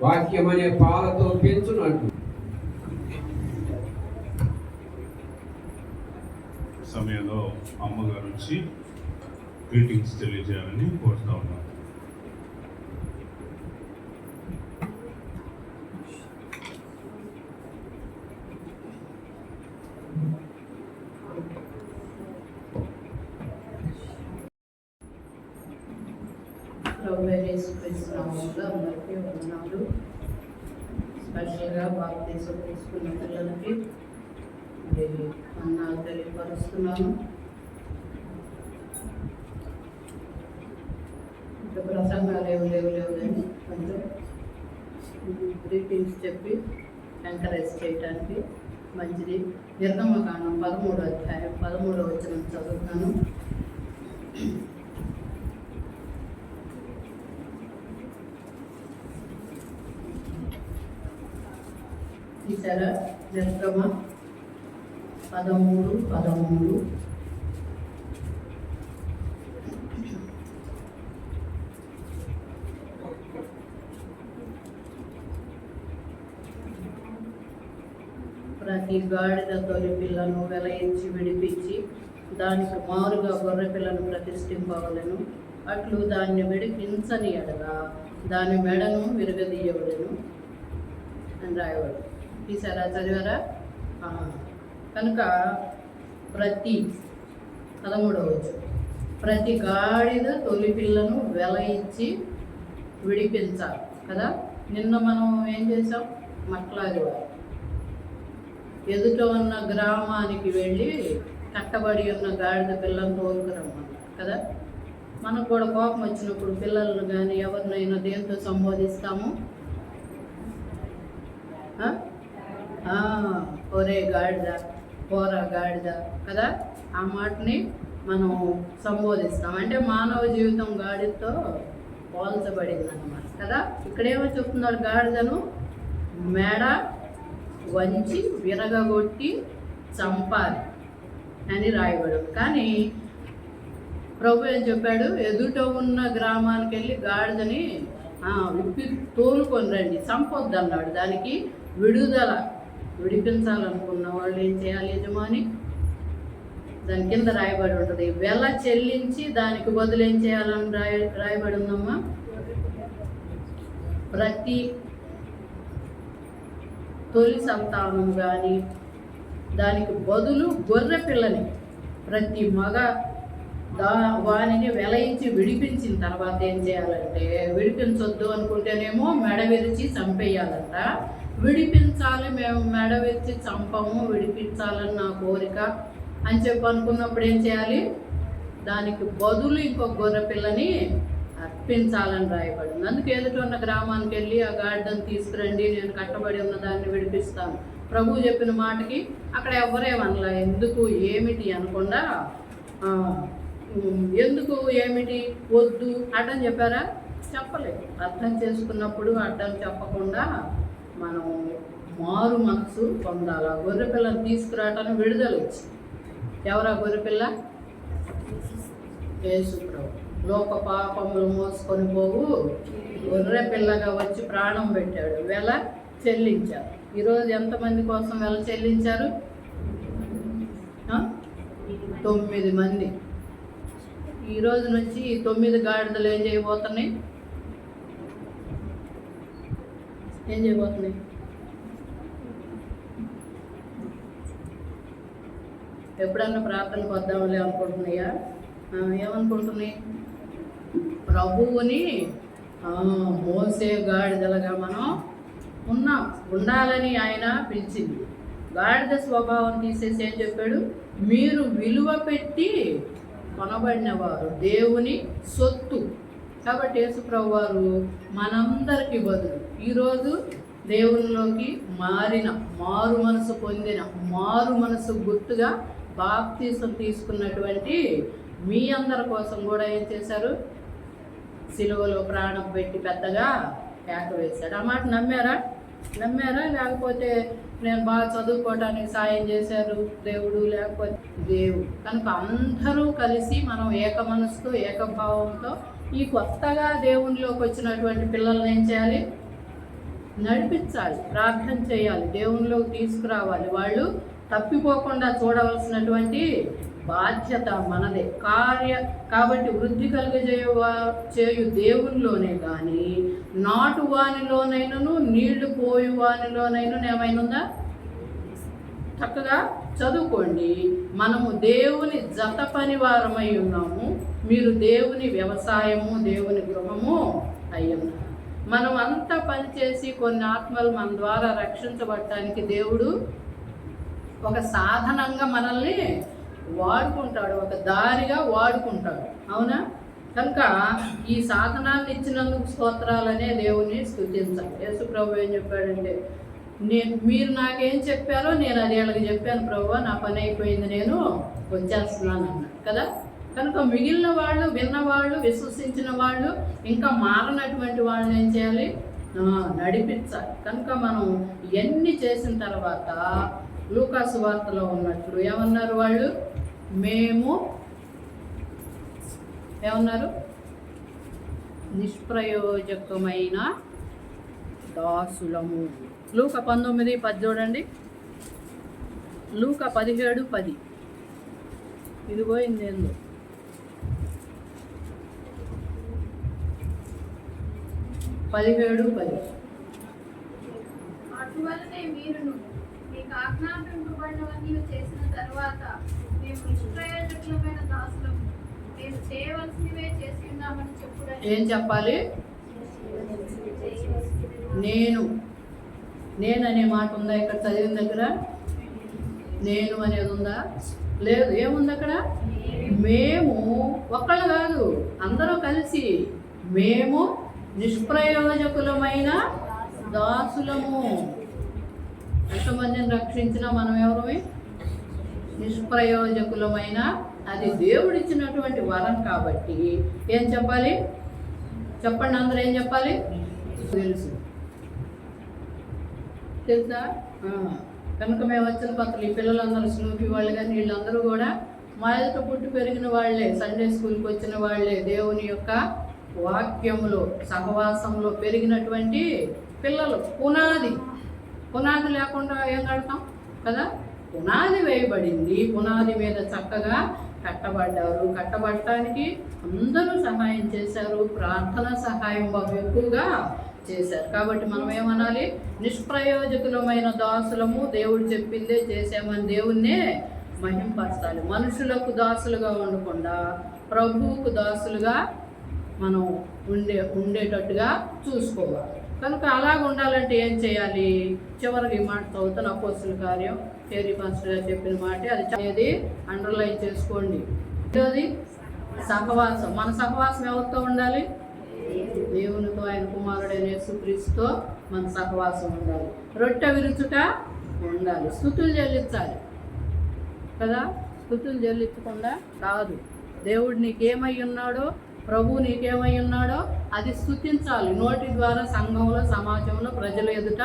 వాక్యం అనే పాలతో పెంచున్నట్టు సమయంలో అమ్మగారు వచ్చి గ్రీటింగ్స్ తెలియజేయాలని కోరుతా ఉన్నాను. అందరికీ వందనాలు. స్పెషల్గా బాప్తిజం తీసుకున్న పిల్లలకి వందనాలు తెలియపరుస్తున్నాను. ఇంకా ప్రసంగాలు లేవు అని కొంచెం గ్రీటింగ్స్ చెప్పి ఎంకరేజ్ చేయడానికి మంచిది. నిర్గమకాండం 13వ అధ్యాయం 13వ వచనం చదువుతాను. తీసారా? నిర్గమ 13:13. ప్రతి గాడిద తొలి పిల్లను వెలయించి విడిపించి దానికి మారుగా గొర్రె పిల్లను ప్రతిష్ఠింపవలను. అట్లు దాన్ని విడిపించని ఎడల దాని మెడను విరగదీయవలను అని రాయవాడు. తీసారా? చదివారా? కనుక ప్రతి 13వ వచనం, ప్రతి గాడిద తొలి పిల్లను వెలయించి విడిపించాలి కదా. నిన్న మనం ఏం చేసాం? మట్లాదివారు ఎదుట ఉన్న గ్రామానికి వెళ్ళి కట్టబడి ఉన్న గాడిద పిల్లను తోలుకురమ్మన్నారు కదా. మనకు కూడా కోపం వచ్చినప్పుడు పిల్లలను కానీ ఎవరినైనా దేంతో సంబోధిస్తాము? ఒరే గాడిద, పోరా గాడిద కదా. ఆ మాటని మనం సంబోధిస్తాం. అంటే మానవ జీవితం గాడిదతో పోల్చబడింది అన్నమాట కదా. ఇక్కడేమో చెప్తున్నాడు? గాడిదను మెడ వంచి విరగగొట్టి చంపాలి అని రాయబడు. కానీ ప్రభు ఏం చెప్పాడు? ఎదుట ఉన్న గ్రామానికి వెళ్ళి గాడిదని విప్పి తోలుకొని రండి, చంపొద్దు అన్నాడు. దానికి విడుదల, విడిపించాలనుకున్న వాళ్ళు ఏం చేయాలి? యజమాని దాని కింద రాయబడి ఉంటుంది, వెల చెల్లించి దానికి బదులు ఏం చేయాలని రాయబడి ఉందమ్మా. ప్రతి తొలి సంతానం కానీ, దానికి బదులు గొర్రె పిల్లని ప్రతి మగ వానిని వెలయించి విడిపించిన తర్వాత ఏం చేయాలంటే, విడిపించొద్దు అనుకుంటేనేమో మెడ విరిచి చంపేయాలంట. విడిపించాలి, మేము మెడ విరిచి చంపము, విడిపించాలని నా కోరిక అని చెప్పి అనుకున్నప్పుడు ఏం చేయాలి, దానికి బదులు ఇంకొక గొర్రె పిల్లని అర్పించాలని రాయబడింది. అందుకే ఎదుటి ఉన్న గ్రామానికి వెళ్ళి ఆ గాడిదను తీసుకురండి, నేను కట్టబడి ఉన్న దాన్ని విడిపిస్తాను. ప్రభువు చెప్పిన మాటకి అక్కడ ఎవరేమనలా, ఎందుకు ఏమిటి అనకుండా ఎందుకు ఏమిటి వద్దు అడ్డం చెప్పారా, చెప్పలేదు. అర్థం చేసుకున్నప్పుడు అడ్డం చెప్పకుండా మనం మారు మనసు పొందాలి. గొర్రె పిల్లని తీసుకురావటానికి విడుదల వచ్చింది. ఎవరా గొర్రెపిల్ల? యేసు ప్రభు. లోక పాపములు మోసుకొని పోవు గొర్రె పిల్లగా వచ్చి ప్రాణం పెట్టాడు, వెల చెల్లించారు. ఈరోజు ఎంతమంది కోసం వెల చెల్లించారు? 9 మంది. ఈ రోజు నుంచి ఈ 9 గాడిదలు ఏం చేయబోతున్నాయి? ఎప్పుడన్నా ప్రార్థనకు వద్దామలే అనుకుంటున్నాయా? ఏమనుకుంటున్నాయి? ప్రభువుని మోసే గాడిదలుగా మనం ఉండాలని ఆయన పిలిచింది. గాడిద స్వభావం తీసేసి ఏం చెప్పాడు? మీరు విలువ పెట్టి కొనబడినవారు, దేవుని సొత్తు. కాబట్టి యేసుప్రభు వారు మనందరికీ బదులు ఈరోజు దేవునిలోకి మారు మనసు పొందిన, మారు మనసు గుర్తుగా బాప్తీసం తీసుకున్నటువంటి మీ అందరి కోసం కూడా ఏం చేశారు? సిలువలో ప్రాణం పెట్టి పెద్దగా కేక వేశాడు. ఆ మాట నమ్మారా? లేకపోతే నేను బాగా చదువుకోవడానికి సాయం చేశారు దేవుడు, లేకపోతే దేవుడు. కనుక అందరూ కలిసి మనం ఏక మనసుతో, ఏకభావంతో ఈ కొత్తగా దేవునిలోకి వచ్చినటువంటి పిల్లల్ని ఏం చేయాలి? నడిపించాలి, ప్రార్థన చేయాలి, దేవునిలోకి తీసుకురావాలి. వాళ్ళు తప్పిపోకుండా చూడవలసినటువంటి బాధ్యత మనదే. కాబట్టి వృద్ధి చేయు దేవునిలోనే కానీ నాటు వానిలోనైనను నీళ్లు పోయు వానిలోనైనా ఏమైనా చక్కగా చదువుకోండి. మనము దేవుని జత పనివారమై ఉన్నాము, మీరు దేవుని వ్యవసాయము, దేవుని గృహము అయ్యున్నారు. మనం అంతా పనిచేసి కొన్ని ఆత్మలు మన ద్వారా రక్షించబడటానికి దేవుడు ఒక సాధనంగా మనల్ని వాడుకుంటాడు, ఒక దారిగా వాడుకుంటాడు. అవునా? కనుక ఈ సాధనాన్ని ఇచ్చినందుకు స్తోత్రాలనే దేవుని స్తుతించాలి. యేసు ప్రభు ఏం చెప్పాడంటే, మీరు నాకేం చెప్పారో నేను అది వాళ్ళకి చెప్పాను ప్రభు, నా పని అయిపోయింది, నేను వచ్చేస్తున్నాను అన్నాడు కదా. కనుక మిగిలిన వాళ్ళు, విన్నవాళ్ళు, విశ్వసించిన వాళ్ళు, ఇంకా మారనటువంటి వాళ్ళని ఏం చేయాలి? నడిపించాలి. కనుక మనం ఇవన్నీ చేసిన తర్వాత లూకా సువార్తలో ఉన్నట్లు ఏమన్నారు వాళ్ళు? మేము ఏమన్నారు? నిష్ప్రయోజకమైన దాసులము. లూకా 19:10 చూడండి. లూకా 17:10. ఇది పోయింది ఏందో. అటువలనే మీరును మీకు ఆజ్ఞాపింపబడినవన్నీ చేసిన తర్వాత మేము నిష్ప్రయోజకులమైన దాసులము, మేము చేయవలసినవే చేసి ఉన్నామని చెప్పుడని. ఏం చెప్పాలి? నేను అనే మాట ఉందా ఇక్కడ చదివిన దగ్గర? నేను అనేది ఉందా? లేదు. ఏముంది అక్కడ? మేము. ఒక్కళ్ళు కాదు, అందరూ కలిసి మేము నిష్ప్రయోజకులమైన దాసులము. ఎంతమందిని రక్షించినా మనం ఎవరమే? నిష్ప్రయోజకులమైన, అది దేవుడిచ్చినటువంటి వరం. కాబట్టి ఏం చెప్పాలి? చెప్పండి, అందరూ ఏం చెప్పాలి? తెలుసా? కనుక మేము వచ్చిన పక్కన ఈ పిల్లలందరూ స్నూపీ వాళ్ళు కానీ వీళ్ళందరూ కూడా మా ఎదుట పుట్టి పెరిగిన వాళ్ళే, సండే స్కూల్కి వచ్చిన వాళ్ళే, దేవుని యొక్క వాక్యములో సహవాసంలో పెరిగినటువంటి పిల్లలు. పునాది లేకుండా ఏం కడతాం కదా? పునాది వేయబడింది, పునాది మీద చక్కగా కట్టబడ్డారు. కట్టబడటానికి అందరూ సహాయం చేశారు. ప్రార్థన సహాయం బాగా ఎక్కువగా చేశారు. కాబట్టి మనం ఏమనాలి? నిష్ప్రయోజకులమైన దాసులము, దేవుడు చెప్పిందే చేసామని దేవుణ్ణే మహింపరచాలి. మనుషులకు దాసులుగా ఉండకుండా ప్రభువుకు దాసులుగా మనం ఉండేటట్టుగా చూసుకోవాలి. కనుక అలాగ ఉండాలంటే ఏం చేయాలి? చివరికి ఈ మాట చదువుతాను, అపోస్తుల కార్యం టేరీ పాస్టర్ గారు చెప్పిన మాట, అది అండర్లైన్ చేసుకోండి. అది సహవాసం. మన సహవాసం ఎవరితో ఉండాలి? దేవునితో, ఆయన కుమారుడైన యేసుక్రీస్తుతో మన సహవాసం ఉండాలి. రొట్టె విరుచుట ఉండాలి. స్తుతులు చెల్లించాలి కదా. స్తుతులు చెల్లించకుండా కాదు. దేవుడు నీకేమై ఉన్నాడో, ప్రభువు నీకేమై ఉన్నాడో అది స్తుతించాలి. నోటి ద్వారా సంఘంలో, సమాజంలో, ప్రజల ఎదుట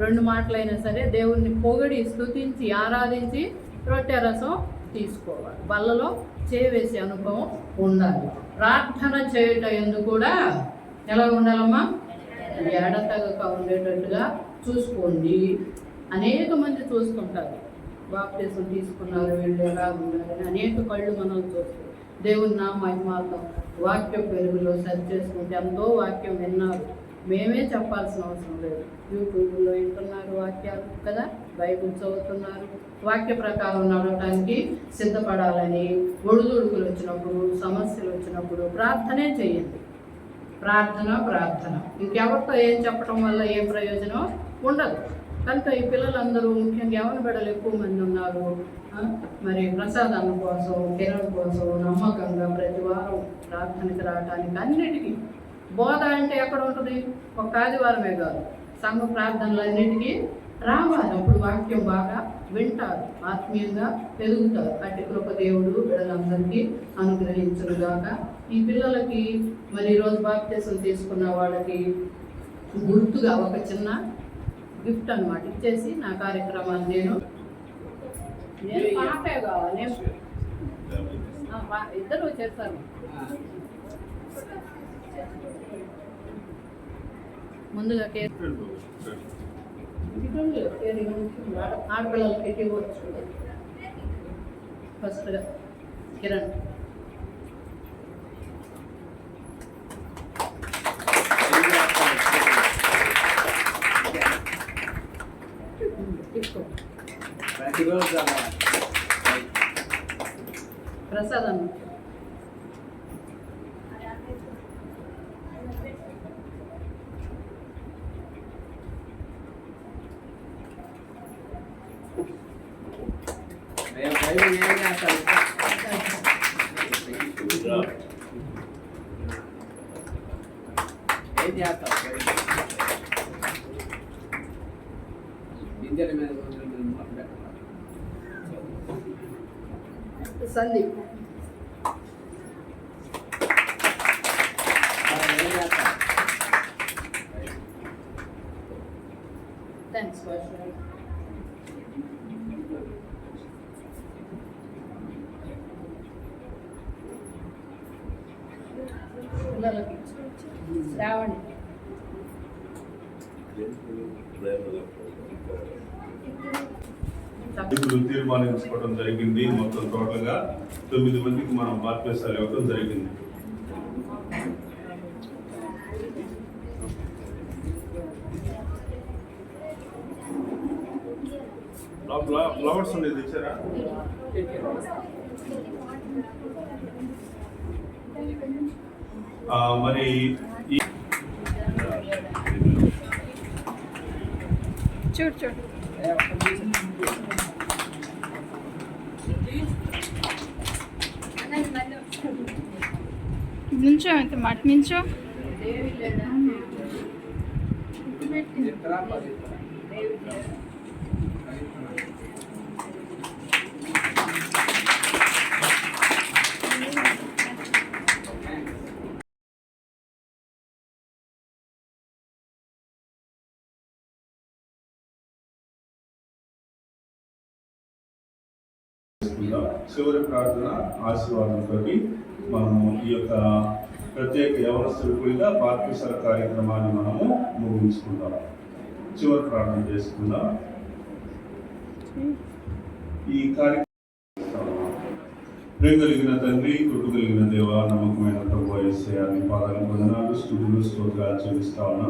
2 మాటలైనా సరే దేవుణ్ణి పొగిడి, స్తుతించి, ఆరాధించి రొట్టె రసం తీసుకోవాలి. బల్లలో చేవేసే అనుభవం ఉండాలి. ప్రార్థన చేయట ఎందుకు కూడా ఎలా ఉండాలమ్మా? ఎడతెగక ఉండేటట్టుగా చూసుకోండి. అనేక మంది చూస్తుంటారు, బాప్టిజం తీసుకున్నారు, వీళ్ళు ఎలా ఉండాలని అనేక కళ్ళు మనం చూస్తాం. దేవుని నా మహిమార్థం వాక్యం పెరుగులో సరి చేసుకుంటే ఎంతో వాక్యం విన్నారు. మేమే చెప్పాల్సిన అవసరం లేదు. యూట్యూబ్లో వింటున్నారు వాక్యాలు కదా, బైబిల్ చదువుతున్నారు. వాక్య ప్రకారం నడవటానికి సిద్ధపడాలని ఒడిదుడుకులు వచ్చినప్పుడు, సమస్యలు వచ్చినప్పుడు ప్రార్థనే చేయండి. ప్రార్థన. ఇంకెవరితో ఏం చెప్పడం వల్ల ఏం ప్రయోజనం ఉండదు. కనుక ఈ పిల్లలందరూ, ముఖ్యంగా యవ్వన బిడ్డలు ఎక్కువ మంది ఉన్నారు. మరి ప్రసాదాల కోసం, కిరణ్ కోసం నమ్మకంగా ప్రతి వారం ప్రార్థనకి రావటానికి, అన్నిటికీ బోధ అంటే ఎక్కడ ఉంటుంది? ఒక ఆదివారమే కాదు, సంఘ ప్రార్థనలన్నిటికీ రావాలి. అప్పుడు వాక్యం బాగా వింటారు, ఆత్మీయంగా పెరుగుతారు. అట్టి కృప దేవుడు బిడ్డలందరికీ అనుగ్రహించుగాక. ఈ పిల్లలకి మరి ఈరోజు బాప్తిసం తీసుకున్న వాళ్ళకి గుర్తుగా ఒక చిన్న గిఫ్ట్ అన్నమాట ఇచ్చేసి నా కార్యక్రమాన్ని నేను పాపే కావాలి, ఇద్దరు చేస్తారు. ముందుగా ఆడపిల్లలకి ఇవ్వచ్చు. ఫస్ట్గా కిరణ్ తీసుకో. ప్రసాదం సందీప్ థ్యాంక్స్ పిల్లలకి శ్రావణి ఇప్పుడు తీర్మానించుకోవడం జరిగింది. మొత్తం టోటల్గా 9 మందికి మనం బాప్తిసాలు ఇవ్వడం జరిగింది. ఫ్లవర్స్ ఉండేది ఇచ్చారా? మరి చూడు నుంచో అయితే మాట నుంచో చివరి ప్రార్థన ఆశీర్వాదంతో మనము ఈ యొక్క ప్రత్యేక యవనస్తుడిగా బాప్తిసాల కార్యక్రమాన్ని మనము ముగించుకుందాం. చివరి ప్రార్థన చేసుకుందాం. ఈ కార్యక్రమం ప్రేమ కలిగిన తండ్రి, కృప కలిగిన దేవ, నమ్మకమైన ప్రభు యేసయ్య, నీ పాదాలకు వందనాలు, స్తుతులు, స్తోత్రాలు చెల్లిస్తా ఉన్నా.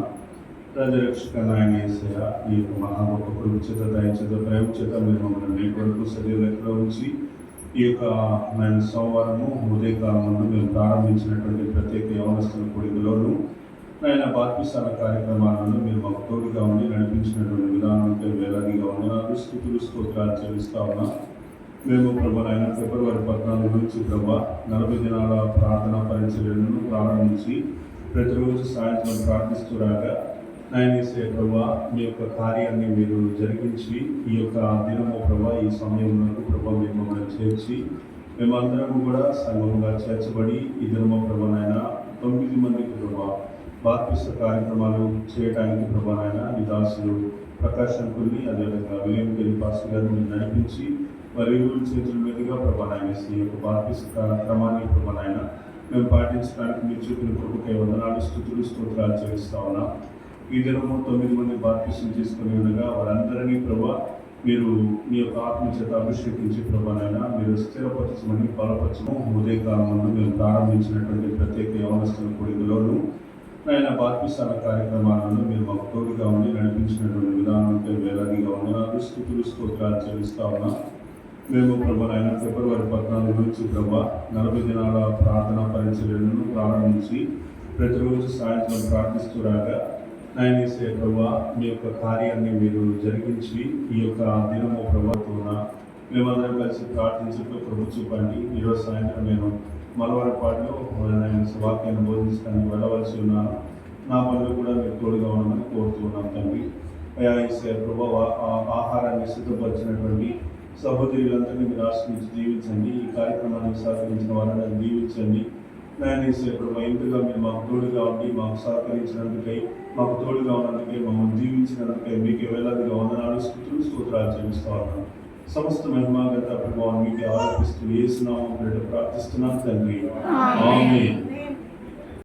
రాజరక్షక నాయన యేసయ్య, నీ యొక్క మహా గొప్ప కృప చేత, దయ చేత, ప్రేమ చేత మీరు మమ్మల్ని మీ కొరకు సజీవులెక్కలో ఉంచి ఈ యొక్క నాయన సోమవారము ఉదయకాలంలో మేము ప్రారంభించినటువంటి ప్రత్యేక యవనస్తుల కూడికలోను నాయన బాప్తిసాల కార్యక్రమాలను మీరు మాకు తోడుగా ఉండి నడిపించినటువంటి విధానానికి వేలాదిగా వందనాలు, స్తుతులు, స్తోత్రాలు చెల్లిస్తా ఉన్నా. మేము ప్రభు నాయన ఫిబ్రవరి 14 నుంచి ప్రభు 40 దినాల ప్రార్థన పరిచర్యలను ప్రారంభించి ప్రతిరోజు సాయంత్రం ప్రార్థిస్తూ రాగా నాయన యేసయ్య ప్రభు మీ యొక్క కార్యాన్ని మీరు జరిగించి ఈ యొక్క దినము ప్రభు ఈ సమయంలో ప్రభు మీరు మమ్మల్ని చేర్చి మేమందరం కూడా సంఘముగా చేర్చబడి ఈ దినము ప్రభు నాయన 9 మందికి ప్రభు బాప్తిస్మ కార్యక్రమాలు చేయడానికి ప్రభు నాయన నీ దాసులు ప్రకాష్ అంకుల్ని అదేవిధంగా విలియం కెరి పాస్టర్ గారిని మీరు నడిపించి వారి చేతుల మీదుగా ప్రభు నాయన ఈ యొక్క బాప్తిస్మ కార్యక్రమాన్ని ప్రభు నాయన మేము పాటించడానికి మీరు చూపిన కృపకై వందనాలు, స్తుతులు, స్తోత్రాలు చెల్లిస్తా ఉన్నా. ఈ దినము 9 మంది బాప్తిస్మ తీసుకుని ఉండగా వారందరినీ ప్రభు మీరు మీ యొక్క ఆత్మ చేత అభిషేకించి ప్రభు నాయన మీరు స్థిరపరచమని బలపరచము. ఉదయకాలంలో మేము ప్రారంభించినటువంటి ప్రత్యేక యవనస్తుల కూడికలోను ఆయన బాప్తిసాల కార్యక్రమాలను మీరు మాకు తోడుగా ఉండి నడిపించినటువంటి విధానంపై వేలాదిగా వందనాలు, స్తుతులు, స్తోత్రాలు చెల్లిస్తా ఉన్నా. మేము ప్రభు నాయన ఫిబ్రవరి 14 నుంచి ప్రభు 40 దినాల ప్రార్థన పరిచర్యలను ప్రారంభించి ప్రతిరోజు సాయంత్రం ప్రార్థిస్తూ రాగా నాయన యేసయ్య ప్రభు మీ యొక్క కార్యాన్ని మీరు జరిగించి ఈ యొక్క దినము ప్రభుత్వం మేమందరం కలిసి ప్రార్థించుతూ ప్రభు చూపండి. ఈరోజు సాయంత్రం నేను మలవరపాటులో నేను వాక్యాన్ని బోధించడానికి వెళ్ళవలసి ఉన్నాను. నా పనులు కూడా మీరు తోడుగా ఉండమని కోరుతూ ఉన్నాను తండ్రి. అయా యేసయ్య ప్రభు ఆహారాన్ని సిద్ధపరిచినటువంటి సహోదరులందరినీ మీరు ఆశ్రయించి దీవించండి. ఈ కార్యక్రమానికి సహకరించిన వారిని దీవించండి. నాయన యేసయ్య ప్రభు ఇంతగా మీరు మాకు తోడుగా ఉండి మాకు సహకరించినందుకై, మాకు తోడుగా ఉన్నందుకై, మమ్మల్ని దీవించినందుకై మీకు వేలాదిగా వందనాలు, స్తుతులు, స్తోత్రాలు చెల్లిస్తా ఉన్నాను. సమస్త మహిమాగత ప్రభావం మీకు ఆరోపిస్తూ యేసు నామములో ప్రార్థిస్తున్నాను తండ్రి. ఆమేన్.